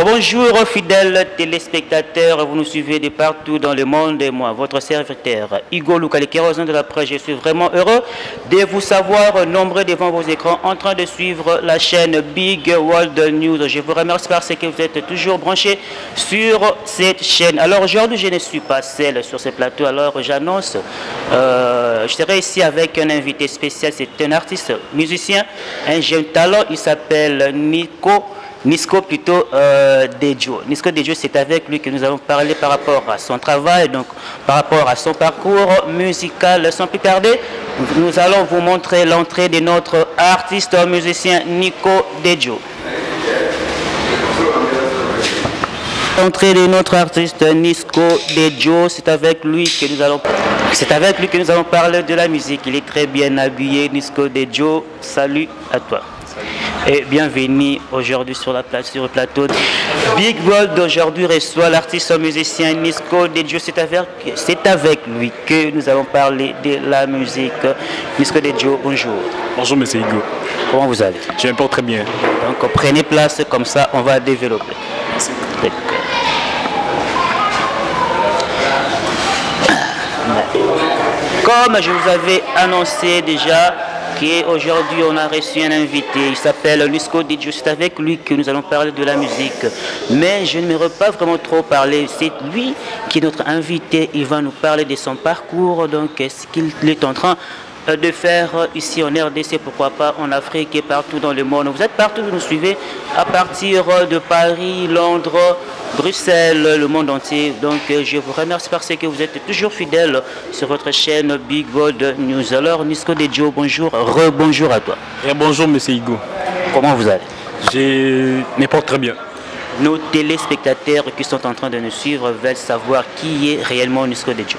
Bonjour fidèles téléspectateurs, vous nous suivez de partout dans le monde et moi, votre serviteur Hugo Lukalikerosan de la presse, je suis vraiment heureux de vous savoir nombreux devant vos écrans en train de suivre la chaîne Big World News. Je vous remercie parce que vous êtes toujours branchés sur cette chaîne. Alors aujourd'hui je ne suis pas seul sur ce plateau, alors j'annonce, je serai ici avec un invité spécial, c'est un artiste musicien, un jeune talent, il s'appelle Nisco plutôt Dejo. Nisco Dejo, c'est avec lui que nous allons parler par rapport à son travail, donc par rapport à son parcours musical. Sans plus tarder, nous allons vous montrer l'entrée de notre artiste musicien Nisco Dejo. L'entrée de notre artiste Nisco Dejo, c'est avec lui que nous allons parler de la musique. Il est très bien habillé, Nisco Dejo. Salut à toi. Et bienvenue aujourd'hui sur le plateau. Big World d'aujourd'hui reçoit l'artiste musicien Nisco Dejo. C'est avec lui que nous allons parler de la musique. Nisco Dejo, bonjour. Bonjour monsieur Hugo. Comment vous allez? Je me porte très bien. Donc prenez place, comme ça on va développer. Merci. Comme je vous avais annoncé déjà, qu'aujourd'hui on a reçu un invité, il s'appelle Nisco Dejo, c'est avec lui que nous allons parler de la musique. Mais je ne m'aimerais pas vraiment trop parler, c'est lui qui est notre invité, il va nous parler de son parcours, donc ce qu'il est en train de faire ici en RDC, pourquoi pas en Afrique et partout dans le monde. Vous êtes partout, vous nous suivez à partir de Paris, Londres, Bruxelles, le monde entier. Donc je vous remercie parce que vous êtes toujours fidèles sur votre chaîne Big World News. Alors Nisco Dejo, bonjour, rebonjour à toi. Et bonjour monsieur Hugo. Comment vous allez? Je me porte très bien. Nos téléspectateurs qui sont en train de nous suivre veulent savoir qui est réellement Nisco Dejo.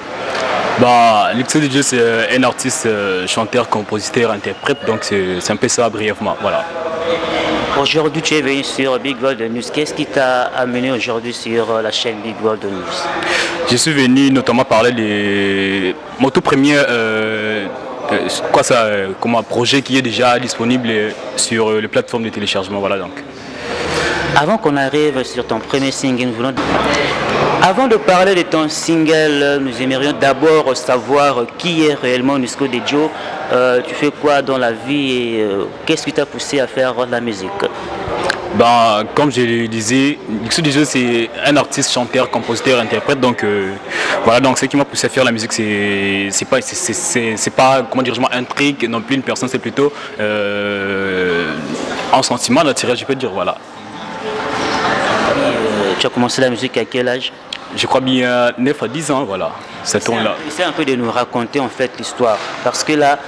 Nisco Dejo, c'est un artiste, chanteur, compositeur, interprète, donc c'est un peu ça brièvement, voilà. Aujourd'hui, tu es venu sur Big World News. Qu'est-ce qui t'a amené aujourd'hui sur la chaîne Big World News? Je suis venu notamment parler de mon tout premier comme un projet qui est déjà disponible sur les plateformes de téléchargement, voilà donc. Avant qu'on arrive sur ton premier single, avant de parler de ton single, nous aimerions d'abord savoir qui est réellement Nisco Dejo. Tu fais quoi dans la vie et qu'est-ce qui t'a poussé à faire de la musique? Comme je le disais, Nisco Dejo c'est un artiste, chanteur, compositeur, interprète. Donc voilà, donc ce qui m'a poussé à faire la musique, c'est pas comment dire, un truc non plus une personne, c'est plutôt un sentiment naturel, je peux dire, voilà. Tu as commencé la musique à quel âge? Je crois bien 9 à 10 ans, voilà, cette tourne-là. Essaie un peu de nous raconter en fait l'histoire, parce que là,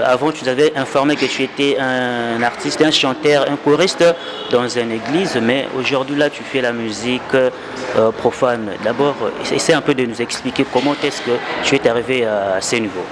avant tu nous avais informé que tu étais un artiste, un chanteur, un choriste dans une église, mais aujourd'hui là tu fais la musique profane. D'abord, essaie un peu de nous expliquer comment est-ce que tu es arrivé à ce niveau.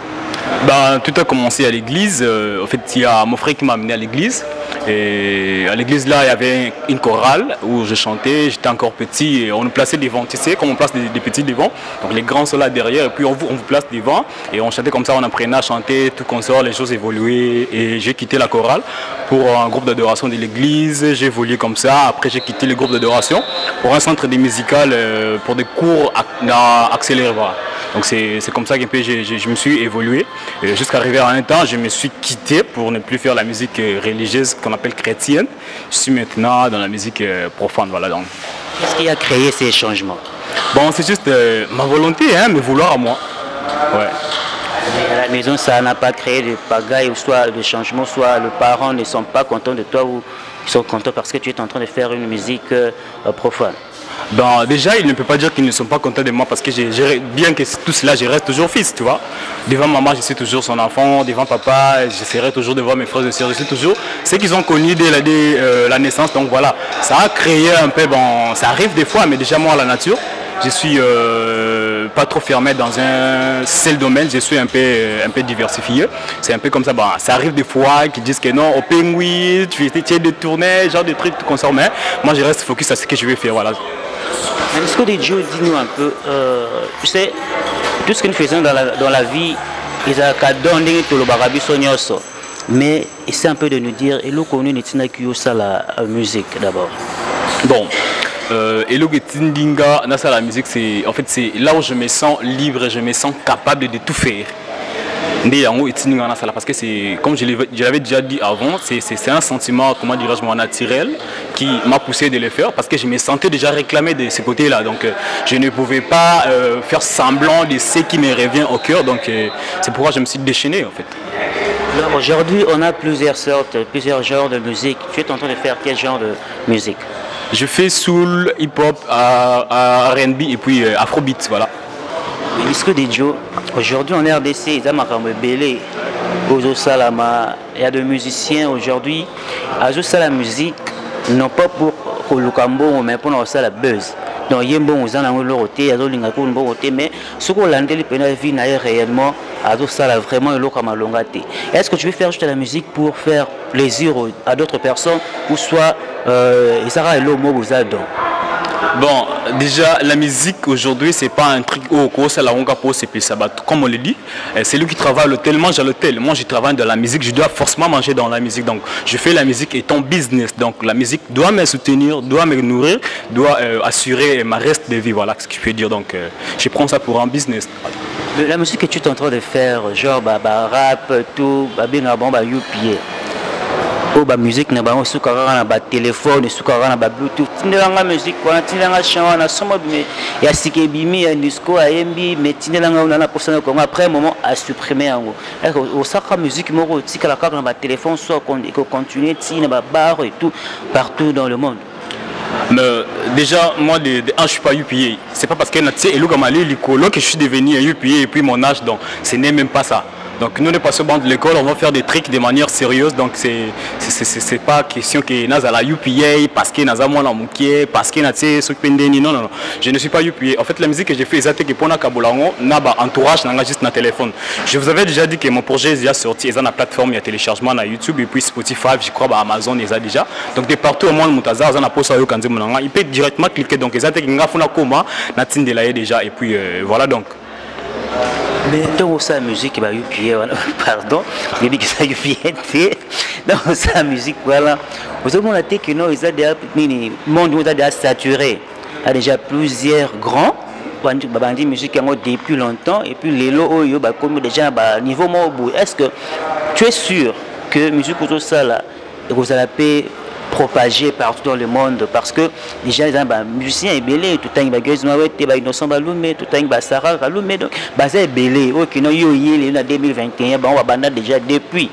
Tout a commencé à l'église. En fait, il y a mon frère qui m'a amené à l'église. Et à l'église là, il y avait une chorale où je chantais. J'étais encore petit et on nous plaçait devant. Tu sais, comme on place des petits devant. Donc les grands sont là derrière et puis on vous place devant. Et on chantait comme ça, on apprenait à chanter, tout consort, les choses évoluaient. Et j'ai quitté la chorale pour un groupe d'adoration de l'église. J'ai évolué comme ça. Après, j'ai quitté le groupe d'adoration pour un centre de musical pour des cours accélérés. Voilà. Donc c'est comme ça que je me suis évolué. Jusqu'à arriver à un temps, je me suis quitté pour ne plus faire la musique religieuse qu'on appelle chrétienne. Je suis maintenant dans la musique profane. Voilà, donc. Qu'est-ce qui a créé ces changements? C'est juste ma volonté, hein, mes vouloirs à moi. Ouais. Mais à la maison, ça n'a pas créé de pagaille, ou soit le changement, soit les parents ne sont pas contents de toi ou ils sont contents parce que tu es en train de faire une musique profane. Déjà, ils ne peuvent pas dire qu'ils ne sont pas contents de moi parce que bien que tout cela, je reste toujours fils, tu vois. Devant maman, je suis toujours son enfant. Devant papa, j'essaierai toujours de voir mes frères et sœurs. Je suis toujours ceux qu'ils ont connus dès la naissance. Donc voilà, ça a créé un peu, ça arrive des fois, mais déjà moi, la nature, je suis pas trop fermé dans un seul domaine, je suis un peu diversifié. C'est un peu comme ça, ça arrive des fois qu'ils disent que non, au pingouin, tu es détourné, genre des trucs tout ça, mais moi je reste focus à ce que je vais faire, voilà. Nisco Dejo, dis-nous un peu, tu sais, tout ce que nous faisons dans la vie, ils ont donné tout le barabi sonyoso. Mais essaie un peu de nous dire, et l'eau connu n'est-il que ça la musique d'abord. Bon, Et le Tindinga, dans la musique, c'est en fait c'est là où je me sens libre et je me sens capable de tout faire. Parce que c'est, comme je l'avais déjà dit avant, c'est un sentiment, comment dirais-je, naturel qui m'a poussé de le faire parce que je me sentais déjà réclamé de ce côté-là. Donc je ne pouvais pas faire semblant de ce qui me revient au cœur. Donc c'est pourquoi je me suis déchaîné en fait. Aujourd'hui, on a plusieurs sortes, plusieurs genres de musique. Tu es en train de faire quel genre de musique? Je fais soul, hip-hop, R&B et puis afrobeat, voilà. Disco Dijo, aujourd'hui en RDC, il y a Belé, il y a des musiciens aujourd'hui, à la musique, non pas pour Kolukambo, mais pour la buzz. Donc il y a un bon aux il y a un bon côté, mais ce qu'on a vu réellement, à vraiment le Est-ce que tu veux faire juste la musique pour faire plaisir à d'autres personnes ou soit ça va le mot aux adons? Bon, déjà, la musique aujourd'hui, c'est pas un truc comme on le dit. C'est lui qui travaille à l'hôtel, mange à l'hôtel. Moi, je travaille dans la musique, je dois forcément manger dans la musique. Donc, je fais la musique étant business. Donc, la musique doit me soutenir, doit me nourrir, doit assurer ma reste de vie. Voilà ce que je peux dire. Donc, je prends ça pour un business. La musique que tu es en train de faire, genre rap, tout, UPA. Oh, la musique na ba sukara na téléphone, sukara na bluetooth. Tindelanga musique kwa tindelanga chant na somo mais ya sikebimi ya disco a MB mais tindelanga na personne comme après un moment à supprimer en au sacra musique moko tika la carte na téléphone soit qu'on continuer tina ba bar et tout partout dans le monde. Mais déjà moi je suis pas UPA. C'est pas parce que natie elo comme ali likolo que je suis devenu un UPA et puis mon âge donc ce n'est même pas ça. Donc nous ne passons pas de l'école, on va faire des tricks de manière sérieuse. Donc c'est pas question que nous à la UPA parce que nous avons la moukier, parce que nous avons non non. Je ne suis pas UPA. En fait la musique que j'ai fait c'est que pour na kabolango na ba entourage na juste na téléphone. Je vous avais déjà dit que mon projet est déjà sorti, ils ont la plateforme il y a téléchargement na YouTube et puis Spotify, je crois Amazon ils ont déjà. Donc de partout au monde mutaza ils ont la poste yo kanze monanga, il peut directement cliquer donc ils ont que ngafuna koma na tindela déjà et puis voilà donc. Mais dans sa musique, pardon, je dis que ça dans sa musique, voilà. Vous avez montré que nous, ils ont déjà, le monde est déjà saturé. Il y a déjà plusieurs grands, qui musique depuis longtemps, et puis les lots, comme déjà à niveau mobile. Est-ce que tu es sûr que la musique comme ça, vous allez propagé partout dans le monde parce que déjà les musiciens est belé tout temps bagueuse noire te innocent balume tout temps Sarah balume donc basé belé OK non yo yé en 2021 on va banda déjà depuis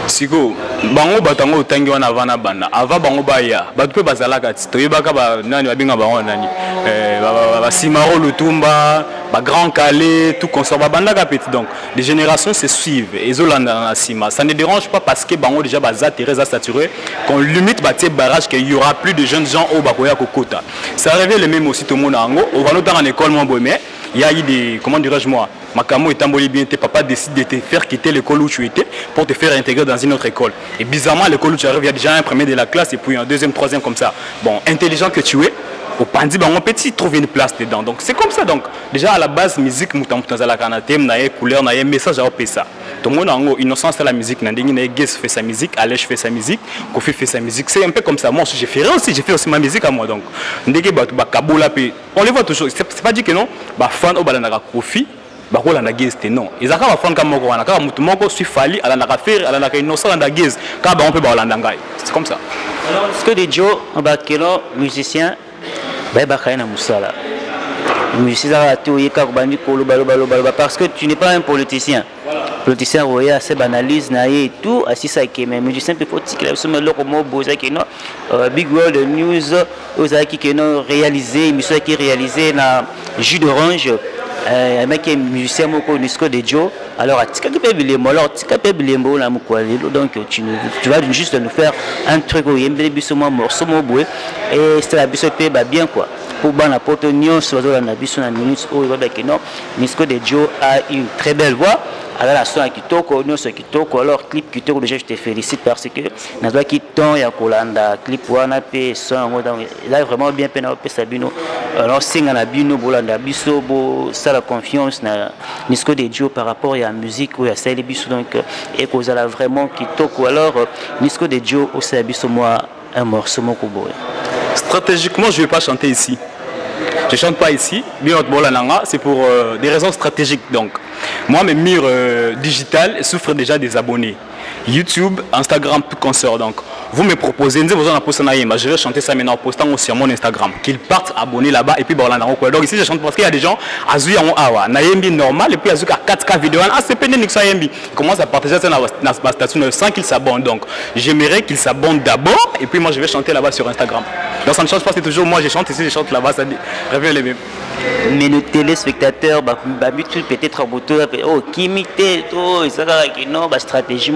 siko bango batango utangi wana vana banda ava bango baya batu pe bazalaka ti toyebaka ba nani babinga bango nani ba Simaro Lutumba ba Grand Calais tout consort ba banda ka petit donc les générations se suivent et zolanda na sima ça ne dérange pas parce que bango déjà baza Teresa saturé qu'on limite ba tie barrage qu'il y aura plus de jeunes gens au bakoya kokota ça révèle le même aussi tout le monde ango on va noter en école moins beau mais il y a eu des comment dirais-je moi Makamo est emboli bien, tes papa décide de te faire quitter l'école où tu étais pour te faire intégrer dans une autre école. Et bizarrement, l'école où tu arrives, il y a déjà un premier de la classe et puis un deuxième, troisième comme ça. Bon, intelligent que tu es, au pandi, on peut trouver une place dedans. Donc c'est comme ça. Donc déjà à la base, musique, la couleur, message à ça. Tout le monde en innocence à la musique. Guess fait sa musique, Alèche fait sa musique, Kofi fait sa musique. C'est un peu comme ça. Moi aussi, j'ai fait aussi ma musique à moi. Donc, on les voit toujours. C'est pas dit que non, fan au balanaka Kofi. Bakola na guest non ezaka ba fan kama moko wana kama mutu moko suis fali ala na faire ala na innocent na guest ka ba on peut ba olanda ngai c'est comme ça. Alors est-ce que des Joe bakelo musicien ba kaina musala musicien a tout yeka ko bandi ko balo parce que tu n'es pas un politicien. Politicien roya se banalise na et tout assisa que mais musicien peut faut que la somme loko mo boza que non big world news ozaki que non réalisé monsieur qui réalisé na jus d'orange un mec qui est musicien moko Disco Dijo alors tika pe bilembo alors tika pe bilembo na mukwalelo donc tu vas juste nous faire un truc au yembele biso mo morceau mo boé et c'est la biso pe ba bien quoi pour bana poto nyonso na biso na minutes o ba que non Disco Dijo a une très belle voix. Alors la son kitoko nyonso kitoko alors clip kitoko déjà je te félicite parce que nazwa kiton ya kolanda clip wana pe son donc il a vraiment bien pena pe sabino alors singa na bino bolanda biso bo ça la confiance na Disco Dijo par rapport à la musique ou à celle biso donc et cause la vraiment kitoko alors Disco Dijo au biso moi un morceau moko boy. Stratégiquement, je ne vais pas chanter ici. Je ne chante pas ici. C'est pour des raisons stratégiques. Donc, moi, mes murs digitales souffrent déjà des abonnés. YouTube, Instagram, tout concert. Donc, vous me proposez, je vais chanter ça maintenant en postant sur mon Instagram. Qu'ils partent abonner là-bas et puis donc ici je chante parce qu'il y a des gens à Awa, Nayembi normal et puis à 4K vidéo. Ah, c'est pénible Nayembi. Ils commencent à partager ça dans ma station sans qu'ils s'abonnent. Donc, j'aimerais qu'ils s'abonnent d'abord et puis moi je vais chanter là-bas sur Instagram. Donc, ça ne change pas, c'est toujours moi je chante ici, je chante là-bas, ça revient les mêmes. Mais nos téléspectateurs, peut-être en moto, oh, qui imite, oh, ça non, stratégie,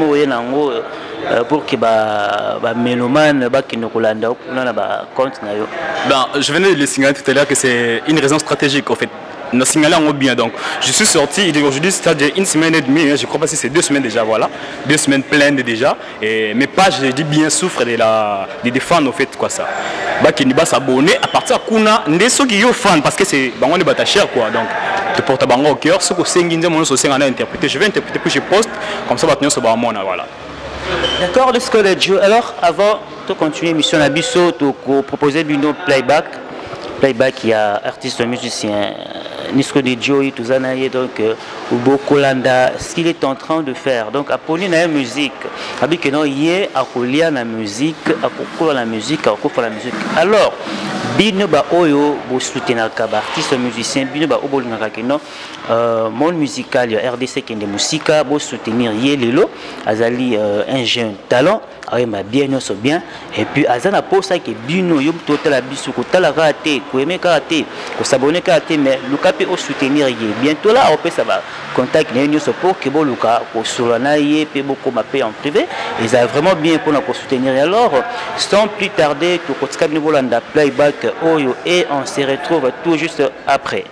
pour que les mélomanes qui nous compte. Je venais de le signaler tout à l'heure que c'est une raison stratégique en fait. Nous signalons bien donc. Je suis sorti aujourd'hui, c'est-à-dire une semaine et demie, je crois pas si c'est 2 semaines déjà, voilà. 2 semaines pleines déjà. Et mes pages, je dis bien, souffrent des fans en fait quoi ça. Qui ne va s'abonner à partir de Kuna, des ceux qui sont fans parce que c'est on est cher quoi. Donc te porte à bango au cœur, ce que c'est interprété, je vais interpréter puis je poste comme ça va sur mon voilà. D'accord, le collège. Alors avant de continuer l'émission à Bisso, tu proposer du playback. Playback, il y a artiste musicien Nisco de Joey, tout ça, donc Ubo Kolanda, ce qu'il est en train de faire. Donc, à Poli, la musique. Avec que non, hier, à Kolia, la musique, à Koko, la musique, à Koko, la musique. Alors, Bino ba Oyo, bo soutenir kaba artiste musicien, Bino ba Obo Lingarakeno, monde musical, RDC qui est de musique, bo soutenir Yelelo, Azali, un jeune talent. M'a bien bien et puis azana pour ça que bino yo total abisu ko tala raté ko aimer karaté ko s'abonner karaté mais lukape au soutenir yé bientôt là on peut ça va contact nous pour que bon luka ko solana yé pe beaucoup m'appeler en privé et ça vraiment bien pour nous soutenir alors sans plus tarder to ko tsika niveau landa playback oyo et on se retrouve tout juste après.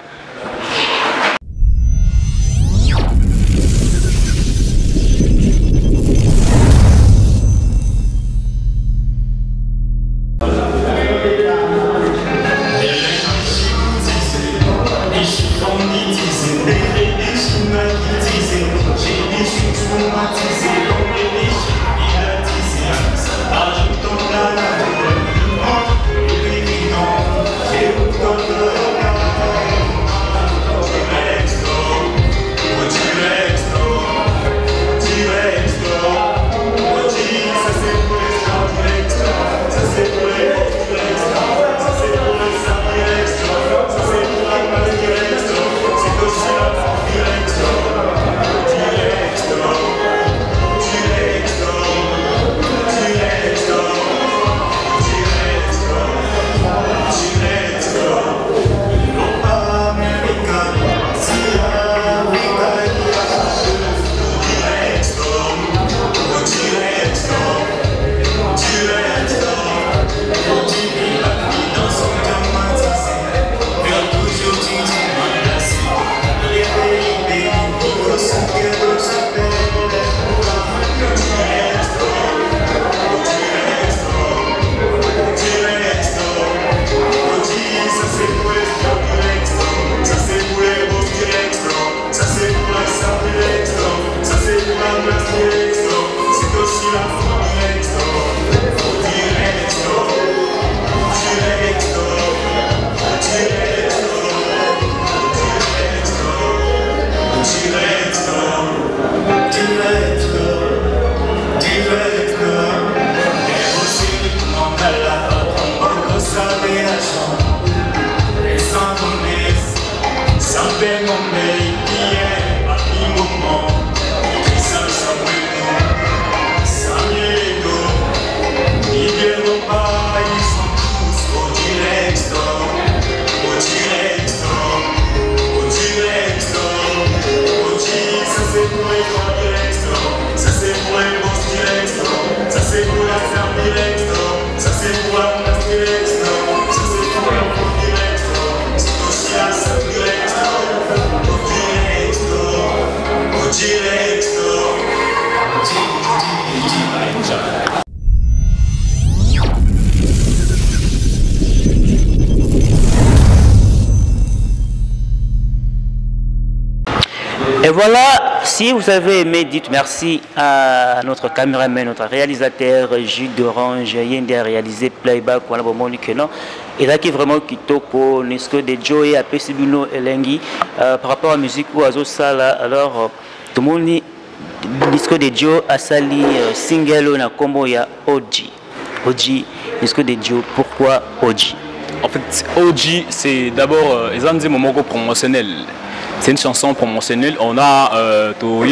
Et voilà, Si vous avez aimé, dites merci à notre caméraman, notre réalisateur Jules d'Orange. Il a réalisé Playback. Voilà, bon, non. Et là qui est vraiment kitoko, Nisco de Joe et Apesibuno Elengi par rapport à la musique ou à Zosala. Alors, tout le monde Nisco de Joe a sali single na combo ya Oji. Oji, Nisco de Joe, pourquoi Oji? En fait, Oji, c'est d'abord un moment promotionnel. C'est une chanson promotionnelle. On a pour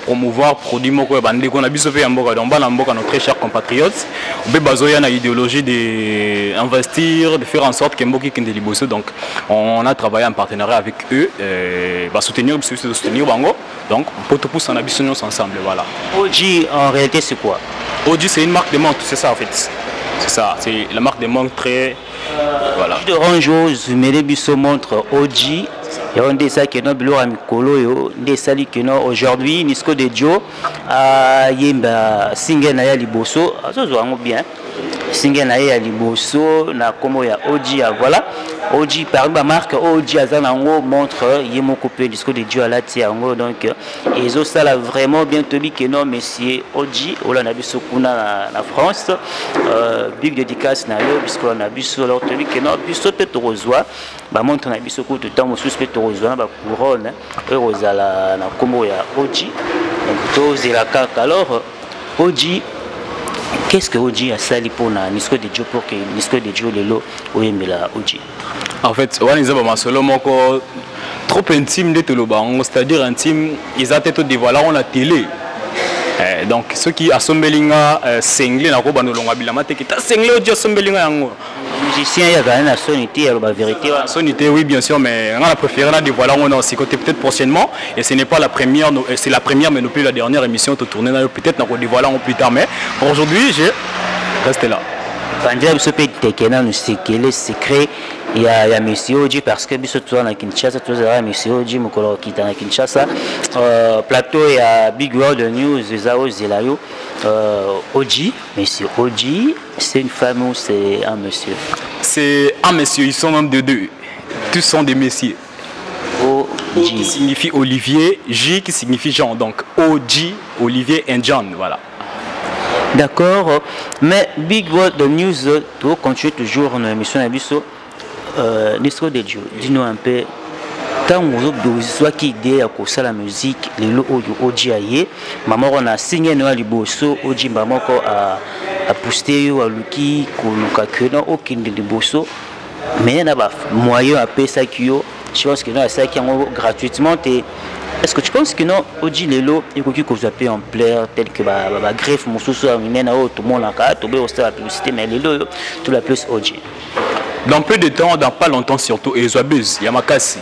promouvoir produits qu'on a vu dans nos très chers compatriotes. On a besoin d'une idéologie d'investir, de faire en sorte qu'ils soient. Donc, on a travaillé en partenariat avec eux, soutenir Bango. Donc, pour tout ça, on a besoin ensemble. Voilà. Oji, en réalité, c'est quoi? Oji, c'est une marque de montre, c'est ça en fait. C'est ça, c'est la marque de montre très. Voilà. De Ranjo, Zumele Bisso montre Oji. Et on dit ça que nous avons des sali que nous aujourd'hui Nisco de Joe a yemba single na ya liboso azozo bien single na ya liboso na komo ya Oji voilà Oji par la marque Oji azanango montre yemo coupé Nisco de Joe à la tiango donc ils ont ça là vraiment bien tenu que non monsieur Oji ola na biso kuna na France big dédicace na yo puisque on a biso leur tenu que non biso peut rejoindre ba montre na biso ko tout temps mosusu peut rejoindre ba couronne eurozala na kombo ya Oji donc tozela kaka alors Oji qu'est-ce que Oji a sali pour na Nisco de Joe pour que Nisco de Joe lelo oyembela Oji? En fait on est ma solo moko trop intime de toloba c'est-à-dire intime ils ont été dévoilés on la télé. Donc ceux qui assombelinga single na ko banolonga bilama te kita single Oji assombelinga yango musicien il y a quand même la sonité la vérité la sonité oui bien sûr mais on a préféré la dévoiler on a aussi côté peut-être prochainement et ce n'est pas la première c'est la première mais non plus la dernière émission de tourner peut-être on dévoiler plus tard mais aujourd'hui j'ai resté là. Pandja ce pays tekena nous c'est que les secrets il y a monsieur Oji parce que biso toi na Kinshasa toi là monsieur Oji mukolo kita na Kinshasa plateau il y a Big World News ezao zelayo Oji monsieur Oji c'est une femme ou c'est un monsieur? C'est un monsieur, ils sont même de deux. Tous sont des messieurs. O qui signifie Olivier, J qui signifie Jean. Donc Oji, Olivier et John, voilà. D'accord, mais Big World News, tu continues toujours dans l'émission Abisso. Nisco de Joe, dis-nous un peu. Tant que soit qui idée à cause de la musique, les lots Oji aye, maman on a signé Noël Liboso, Oji maman a posté à Luki, Koluka Kena, aucun de Liboso, mais il y a un moyen à payer ça qui je pense que nous ça qui gratuitement. Est-ce que tu penses que non Oji Lelo il faut que vous appuyez en plaire tel que bah greffe mon sous-sous amène à tout le monde en cas tomber au stade la publicité mais Lelo tout la plus Oji. Dans peu de temps, dans pas longtemps surtout, et Zoabuz, Yamakasi.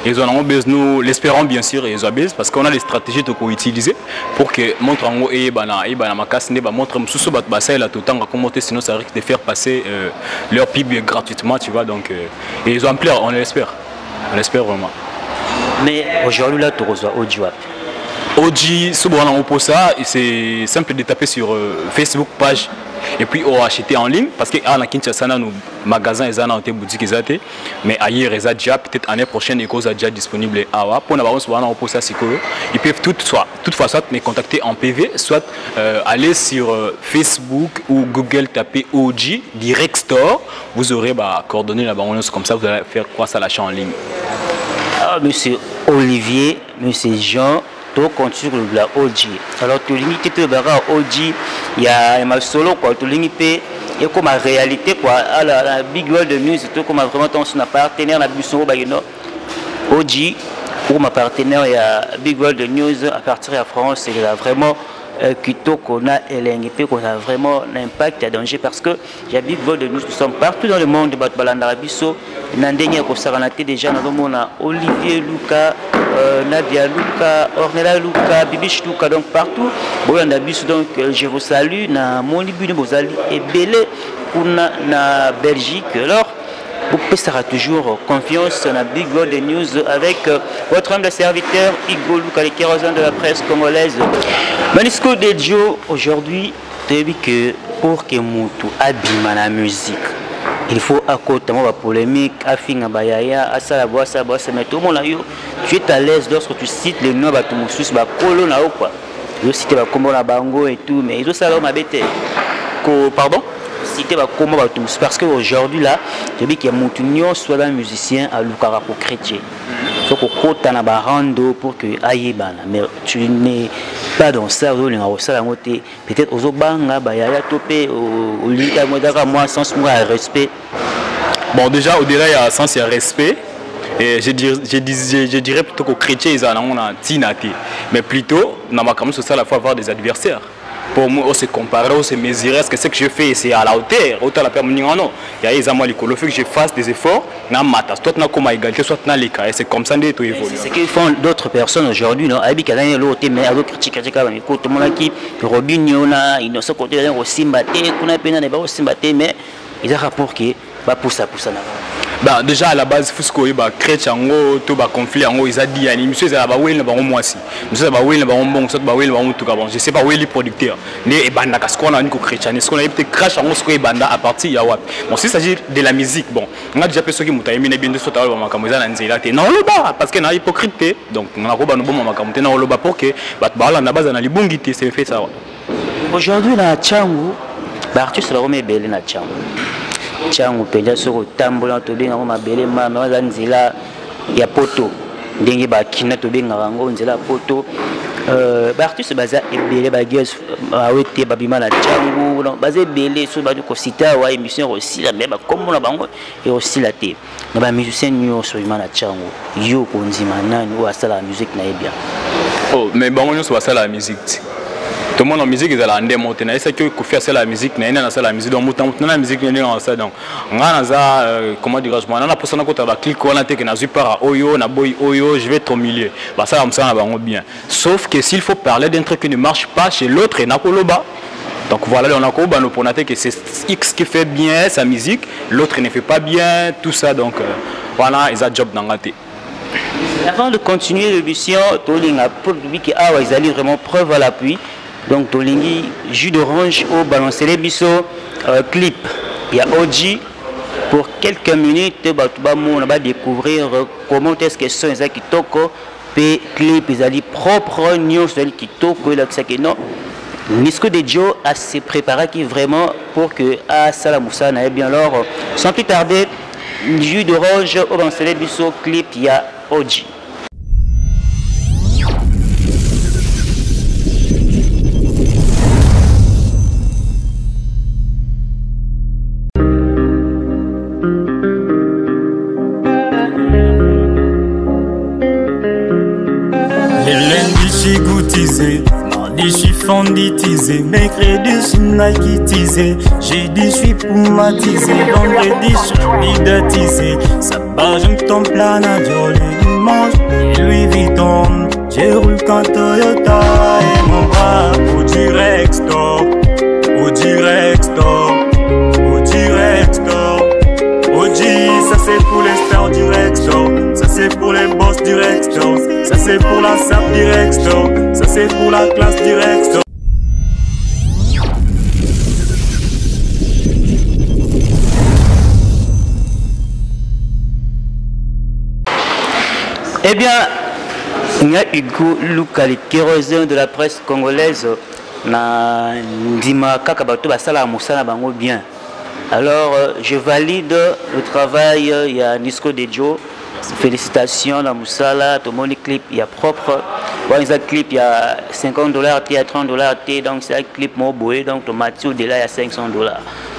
Ils ont besoin, nous l'espérons bien sûr, et parce qu'on a des stratégies qu'on utiliser pour que montre en haut et Makas ne montre sous bat bassin là tout le temps à commenter sinon ça risque de faire passer leur pub gratuitement tu vois donc et ils ont amplié on l'espère vraiment. Mais aujourd'hui là tu reçois Oji Oji souvent on pose ça c'est simple de taper sur Facebook page et puis on acheter en ligne parce que à la Kinshasa nos magasins ils ont boutique ils ont mais ailleurs ils ont déjà peut-être l'année prochaine ils sont déjà disponibles à pour n'avoir souvent on pose ça ils peuvent toutefois me contacter en PV soit aller sur Facebook ou Google taper Oji Direct Store vous aurez coordonnées là-bas comme ça vous allez faire quoi ça l'achat en ligne. Ah, monsieur Olivier, monsieur Jean to continue la Oji alors tu limite te bara Oji il y a ma solo quoi tu limite et comme en réalité quoi à la Big World News tout comme vraiment ton son partenaire na biso bayino Oji pour ma partenaire il y a Big World News à partir de la France il a vraiment qu'on a LNP qu'on a vraiment l'impact et danger parce que il y a Big World News nous sommes partout dans le monde de Balanda Bisso Nandenya ko saranate déjà na mona Olivier Luka Nadia Luka Ornella Luka Bibish Luka donc partout Bolanda Bisso donc je vous salue na mon libu bozali et belé kuna na Belgique alors vous pouvez toujours confiance dans la Big World News avec votre humble serviteur Igor Luka, les kérosènes de la presse congolaise. Nisco de Joe, aujourd'hui, tu as vu que pour que Moutou abîme la musique, il faut à côté de la polémique, à finir bayaya, à ça la boisse, mais tout le monde a eu, tu es à l'aise lorsque tu cites les noms de Batumoussous, Bakolo na quoi. Je cite Bakombo na Bango et tout, mais ils ont ça là, ma bête. Pardon? Citer Bakombo Batumoussous parce qu'aujourd'hui là, je dis qu'il y a Moutounion soit un musicien à Lukara pour chrétien. Il faut qu'on compte dans la rando pour que aïe bana. Mais tu n'es pas dans ça, peut-être aux Obanga, Bayaya Topé, au Lita Modara, moi, sans moi, respect. Bon, déjà, au-delà, il y a sens, il y a respect. Et je dirais plutôt qu'aux chrétiens, ils en ont un tinaté. Mais plutôt, dans ma campagne sociale, il faut avoir des adversaires. Pour moi, on se comparer, on se mesurer. Est-ce que ce que je fais, c'est à la hauteur? Autant la permis non. Il y a des amis qui fait que je fasse des efforts. Soit dans comme égalité, soit dans les cas. Et c'est comme ça que tout évolue. C'est ce qu'ils font d'autres personnes aujourd'hui. Non, avec la l'autre, mais avec critique, tout le monde qui Robinho, ils ne sont côté aussi batté, qu'on a peine à aussi batté, mais ils ont rapport qui va pousser à bah, déjà à la base, il faut que les chrétiens tout conflit, ils ont dit à l'émission, ils ont dit que moi aussi. Je ne sais pas où est le producteur. Mais ce qu'on a une chrétien, est-ce qu'on a peut-être crash à partir de Yawap. Bon, s'il s'agit de la musique, bon, on a déjà fait ce qui m'ont aimé bien de ce talent non, parce qu'il y a une hypocrite. Donc, on a robé nos bas pour que la base a libungité, c'est fait ça. Aujourd'hui, la Tchangou, Arthus la remet belle na Tchangou. Tchangou penja soko tambola to benga ko mabele mama nzela ya poto ndenge ba kina to benga rango nzela poto Arthus baza ebele ba gues awete babima na Tchangou baza ebele so ba ko cita wa émission aussi la même comme na bango et aussi la té na ba musicien nyo so na Tchangou yo ko nzima nani o asala musique na bien. Oh mais bango nyo so asala la musique. Tout le monde en musique, ils ont un démon. C'est ça que fait la musique, il y a la musique. Donc, la musique, il y a ça. Donc, on a comment dirais-je, on a personne qui a cliqué, on a été que par Oyo, na boy Oyo, je vais être au milieu. Bah ça, ça va bien. Sauf que s'il faut parler d'un truc qui ne marche pas chez l'autre, il n'a pas le bas. Donc voilà, on a pour noter que c'est X qui fait bien sa musique, l'autre ne fait pas bien, tout ça. Donc voilà, ils ont un job dans la tête. Avant de continuer l'émission, Toling a pour lui qui a vraiment preuve à l'appui. Donc Tolingi, jus d'orange au balancer les bisous, clip. Il y a OG. Pour quelques minutes, on va découvrir comment est-ce que sont les kitoko, puis clip, ils ont propre news qui toko, non. Nisco de Joe a se préparé qui vraiment pour que à Salamoussa n'aille bien alors. Sans plus tarder, jus d'orange au balancer les bisous, clip, il y a OG. Mardi, je suis fanditisé, mercredi, je suis naïtisé, jeudi, je suis poumatisé, vendredi, je suis bidatisé, sabbat, je me tombe plein à le dimanche, et Louis Vuitton, je roule qu'en Toyota, et mon bras au direct store, au direct store, au direct store, OG, ça c'est pour les stars direct store, ça c'est pour les boss direct store, ça c'est pour la SAP direct store, ça c'est pour la classe direct store. Eh bien, il y a Hugo Luka, le kérosène de la presse congolaise, na Ndima Kakabato Basala Moussa Bango bien. Alors, je valide le travail, il y a Nisco de Joe. Félicitations dans Moussala, tout le monde clip, il y a propre. Bon, il y a clip, il y a $50, il y a $30, donc c'est un clip mobile, donc tomate au-delà, il y a $500.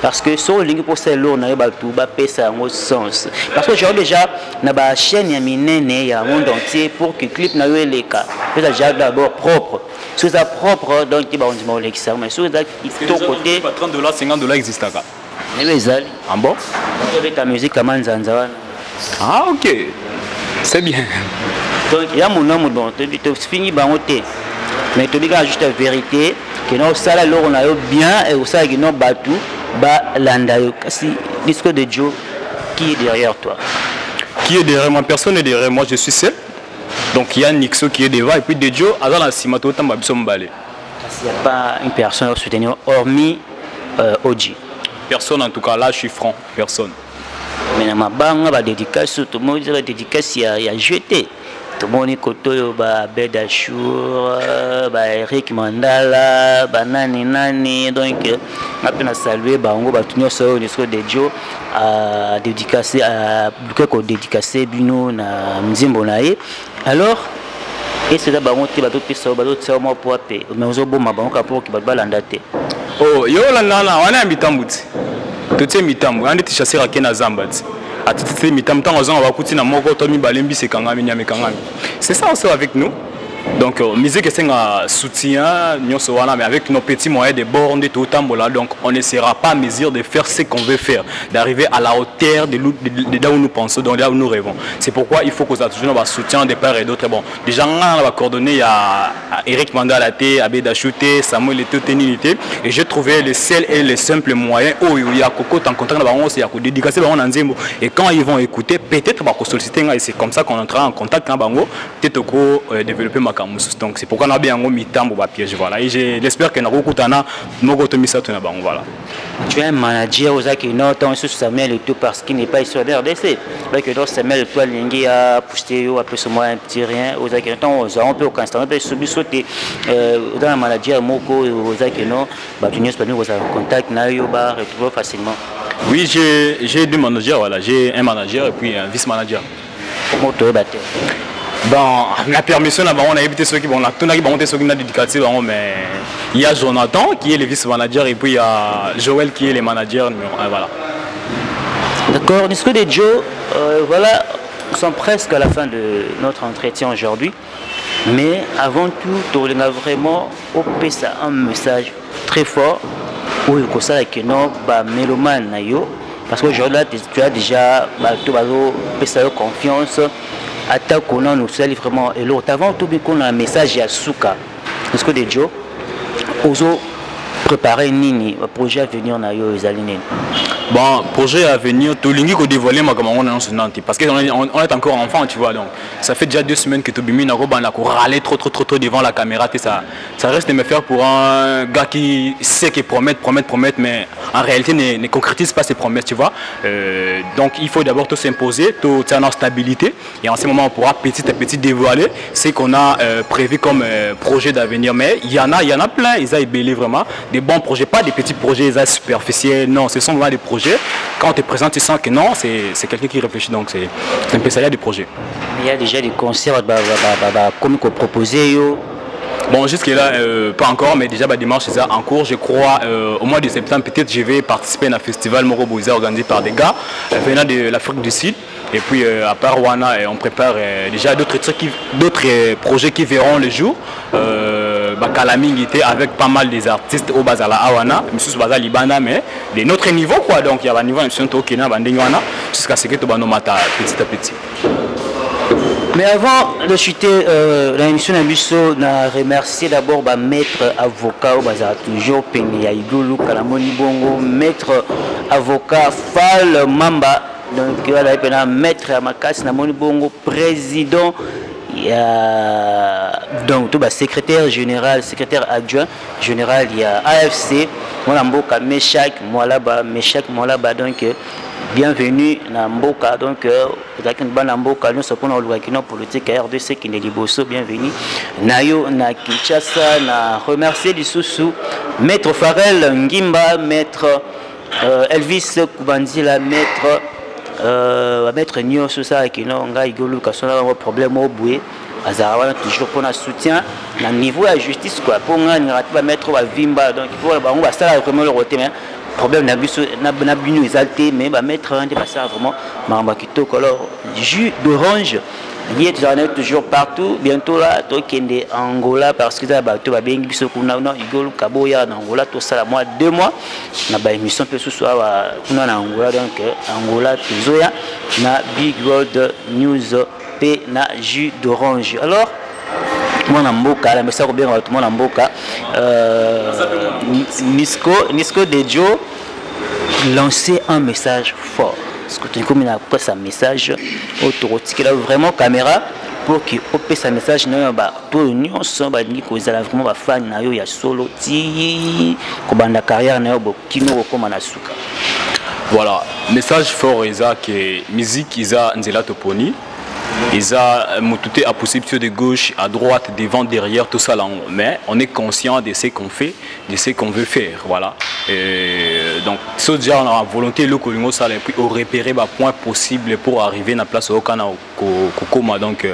Parce que sur le ligne pour celle-là, on a tout bapé ça en sens. Parce que j'ai déjà une chaîne, il y a un monde entier pour que le clip n'a eu les cas. C'est d'abord propre. Si c'est propre, donc il va on dit ça. Mais si c'est tout côté. $30, $50 existe là. Ah bon? Donc ta musique comme Nzanzawana. Ah ok, c'est bien. Donc il y a mon nom, bon, tu finis par noter. Mais tu dis juste la vérité, que nous ça là on a bien et au ça qui nous battu, bah landayo. Si disque de Joe, qui est derrière toi? Qui est derrière moi? Personne n'est derrière moi, je suis seul. Donc il y a Nixo qui est devant et puis de Joe, avant la cimato tambabison balé. Il n'y a pas une personne à soutenir hormis OG. Personne en tout cas, là je suis franc, personne. Mais ma banque va dédicace, tout le monde va dédicace, il y a jeté. tomoni koto ba Bedachour ba Eric Mandala ba nani donc apena saluer bango batunyo so Nisco Dejo a dédicacé à ko dédicacé bino na mzimbo nae. Alors et c'est d'abord te bato pesa bato tsa mo po ape mais ozo boma bango kapo ki balanda te. Oh yo la nana wana mitambuti totie mitambu ande ti chasser akena zambati atiti mitambu tango zonga bakuti na moko to mi balembi se kangami nyame kangami. C'est ça aussi avec nous. Donc musique c'est un soutien mais avec nos petits moyens de bord de tout là, donc on ne sera pas à mesure de faire ce qu'on veut faire, d'arriver à la hauteur de là où nous pensons, de là où nous rêvons. C'est pourquoi il faut qu'on ait toujours un soutien de part et d'autre. Bon, déjà on va coordonner, il y a Eric Mandalaté, Abed Achouté, Samuel Etotenilité, et j'ai trouvé le seul et le simple moyen où il y a Coco en contact avec eux, dédicacer et quand ils vont écouter, peut-être qu'on va solliciter, et c'est comme ça qu'on entrera en contact avec eux, peut-être qu'on développer ma. Donc c'est pourquoi on a bien un mitambo piège voilà et j'espère que nous kutana moko to misato na bango voilà. Tu es un manager aux qui n'entend sur Samuel et tout parce qu'il n'est pas sur la RDC. Avec donc Samuel toi lingi a posté ou après ce mois un petit rien aux qui n'entend on peut aucun instant on peut subir sauter dans un manager moko aux qui non bah tu n'es pas nous en contact na yo ba retrouver facilement. Oui, j'ai deux managers voilà, j'ai un manager et puis un vice manager. Comment tu battre? Bon, la permission on a évité ceux qui vont là, tout ceux qui n'ont dédicacé mais il y a Jonathan qui est le vice-manager et puis il y a Joël qui est le manager numéro 1 voilà. D'accord, Nisco Dejo, voilà, nous sommes presque à la fin de notre entretien aujourd'hui. Mais avant tout, on a vraiment opéré un message très fort où il y a que non, mélomane parce qu'aujourd'hui tu as déjà confiance. Attaque qu'on a nous sali vraiment et l'autre avant tout bien qu'on a un message à Souka est-ce que des Joe oso préparer nini un projet à venir na yo ezaline. Bon, projet à venir, tout le monde dévoilé ma comme on annonce Nantes parce qu'on est encore enfant, tu vois donc. Ça fait déjà 2 semaines que Tobimi n'a pas râler trop devant la caméra et ça reste de me faire pour un gars qui sait qu'il promet mais en réalité ne concrétise pas ses promesses, tu vois. Donc il faut d'abord tout s'imposer, tout être en stabilité et en ce moment on pourra petit à petit dévoiler ce qu'on a prévu comme projet d'avenir. Mais il y en a plein, ils ont ébellé vraiment des bons projets, pas des petits projets superficiels, non, ce sont vraiment des projets. Quand on te présente, tu sens que non, c'est quelqu'un qui réfléchit, donc c'est un peu ça, il y a des projets. Il y a déjà des concerts comme proposé. Bon, jusque-là, pas encore, mais déjà, démarche c'est ça en cours. Je crois au mois de septembre, peut-être je vais participer à un festival Moro Boisa organisé par des gars venant de l'Afrique du Sud. Et puis, à part Wana, on prépare déjà d'autres projets qui verront le jour. Bakalaming était avec pas mal des artistes au Bazala Awana, M. Bazal Libana, mais de notre niveau, quoi. Donc, il y a un niveau de Kenya, jusqu'à ce que tu vas nous mater petit à petit. Mais avant de chuter l'émission d'Abisso, on a remercié d'abord maître avocat au Bazar, toujours Pénia Igolo Kalamoni Bongo, maître avocat Fall Mamba, donc il y a maître Amakas Namoni Bongo, président. Il y a donc tout secrétaire général, secrétaire adjoint général, il y a AFC, Mboka Meshak, Mwalaba, donc bienvenue na Mboka, donc Mboka, nous sommes en Louakino politique RDC qui est liboso, bienvenue. Nayo na Kinshasa, na remercier du sous maître Farel Ngimba, maître Elvis Kubanzila, maître Nio sur ça qui n'ont pas de problème au boué. Azarawa toujours pour un soutien à niveau de la justice quoi. Pour un mettre à Vimba donc il faut vraiment le roter mais problème n'a binu exalté mais mettre un dépassé vraiment Mambakito color jus d'orange. Il y a toujours partout bientôt là Tokende Angola parce que ça va bien biso kuna na Igolo Kaboya na Angola tout ça mois 2 mois na ba émission peu ce soir kuna na Angola donc Angola tuzoya na Big World News P na jus d'orange. Alors moi na mboka la message bien tout monde na mboka Nisco Dejo lancer un message fort. Parce que tu as un message autorotique là vraiment caméra pour qu'il opère un message pour nous sommes vraiment fan na yo ya solo ti ko banda carrière na yo kino comme na suka. Voilà, message fort isa que musique isa nzela toponi ils ont tout à possibilité de gauche, à droite, devant, derrière, tout ça là. Mais on est conscient de ce qu'on fait, de ce qu'on veut faire, voilà. Et donc, ça déjà on a la volonté le Colingo ça et puis au repérer les points possibles pour arriver à la place au Canada, au donc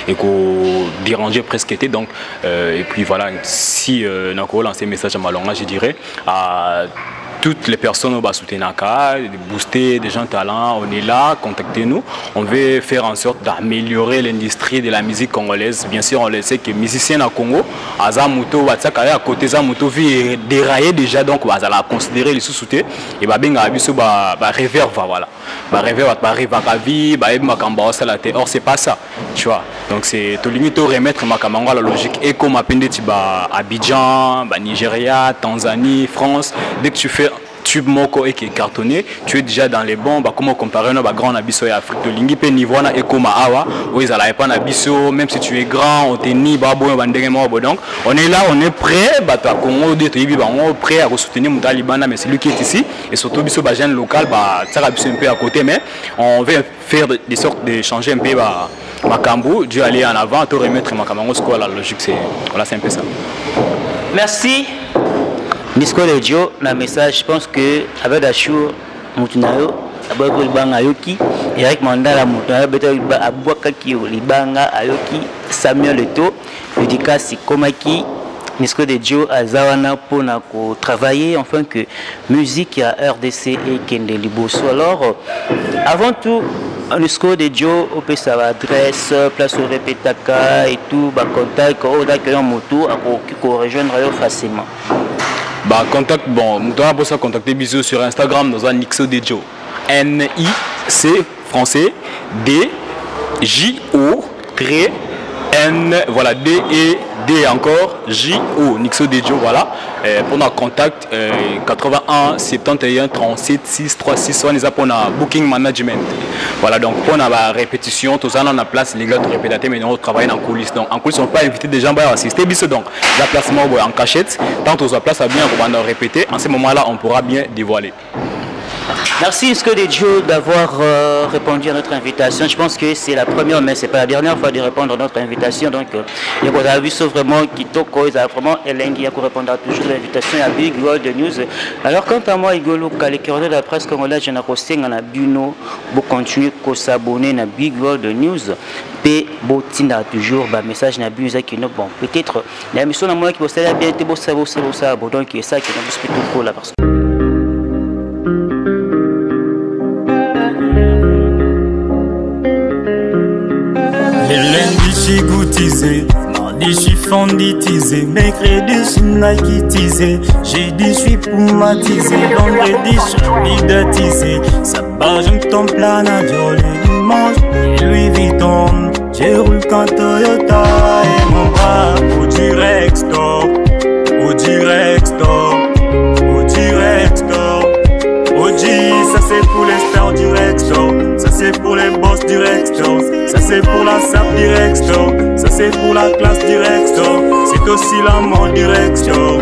et qu'au déranger presque été donc et puis voilà si on a lancé un message à Malonga, je dirais à toutes les personnes au soutenir booster des gens talents, on est là, contactez-nous. On veut faire en sorte d'améliorer l'industrie de la musique congolaise. Bien sûr, on le sait que musicien au Congo, à Zamuto, à côté Zamuto, vit déraillé déjà, donc on va considérer les sous-soutés et bien réverb, voilà. Réverb, vie, or c'est pas ça, tu vois. Donc c'est tout limite au remettre la logique et comme Abidjan, Nigeria, Tanzanie, France, dès que tu fais tube moko et qui est cartonné, tu es déjà dans les bons, comment comparer nos grand abisso et Afrique de Lingi pe niveau na ekoma awa, où ils allaient pas abisso, même si tu es grand, on t'est babo donc on est là, on est prêt, à Congo de Tribi, on est prêt à soutenir Moutalibana, mais c'est lui qui est ici et surtout bisso bagène local, ça va un peu à côté, mais on veut faire des sortes de changer un peu Makambo, Dieu aller en avant, te remettre Makamango, c'est quoi la logique, c'est voilà, c'est un peu ça. Merci. Nisco Lejo, le message, je pense que avec Dachou, Moutunayo, Abouakouibanga Ayoki, Eric Mandala Moutunayo, Abouakakio, Libanga Ayoki, Samuel Leto, dédicace Komaki, Nisco Lejo, Azawana pour travailler, enfin que musique à RDC et Kende Liboso. Alors, avant tout, Nisco Lejo, on peut savoir adresse, place au Repetaka et tout, contact, on a quelqu'un moto, à rejoindre facilement. Contact, bon, nous devons pour ça contacter bisous sur Instagram, nous avons Nixo Dejo. N-I-C français D-J-O N, voilà, D-E-D encore, J-O, Nixo Dejo, voilà. Pour notre contact, 81 71 37 6 3 6, on est pour notre booking management. Voilà, donc pour la répétition, tout ça, on a place, les gars, de répéter, mais on travaille en coulisses. Donc en coulisses, on ne peut pas inviter des gens à assister, donc la placement en cachette, tant qu'on soit place à bien, on va répéter, en ce moment-là, on pourra bien dévoiler. Merci Nisco Dejo d'avoir répondu à notre invitation. Je pense que c'est la première, mais ce n'est pas la dernière fois de répondre à notre invitation. Donc, il y a vu ça vraiment qui toque, il y a vraiment Elengi qui répondra toujours à l'invitation à Big World News. Alors, quant à moi, Igolo, les de la presse congolaise, je n'ai pas Buno pour continuer à s'abonner à Big World News. Et botina toujours message na buza qui bon peut-être la mission na moi qui possède bien te bossa donc c'est ça qui nous explique tout là parce que les lundis je suis goutisé, mardi je suis fonditisé, mercredi je suis naïkitisé, jeudi je suis poumatisé, vendredi je suis lidatisé, sabbat je me tombe plein à Dieu, dimanche Louis Vuitton, je roule qu'en Toyota et mon bras au direct store, au direct store, au direct store. OG, ça c'est pour les stars direct store, ça c'est pour les boss direct store, ça c'est pour la SAP direct store, ça c'est pour la classe direct store, c'est aussi la mort direct store,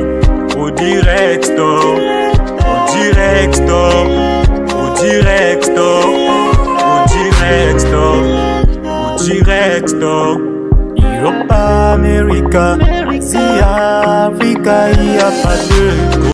au direct store, au direct store, au direct store, au direct store, au direct store. Europe, America, Asia, Africa, il n'y a pas de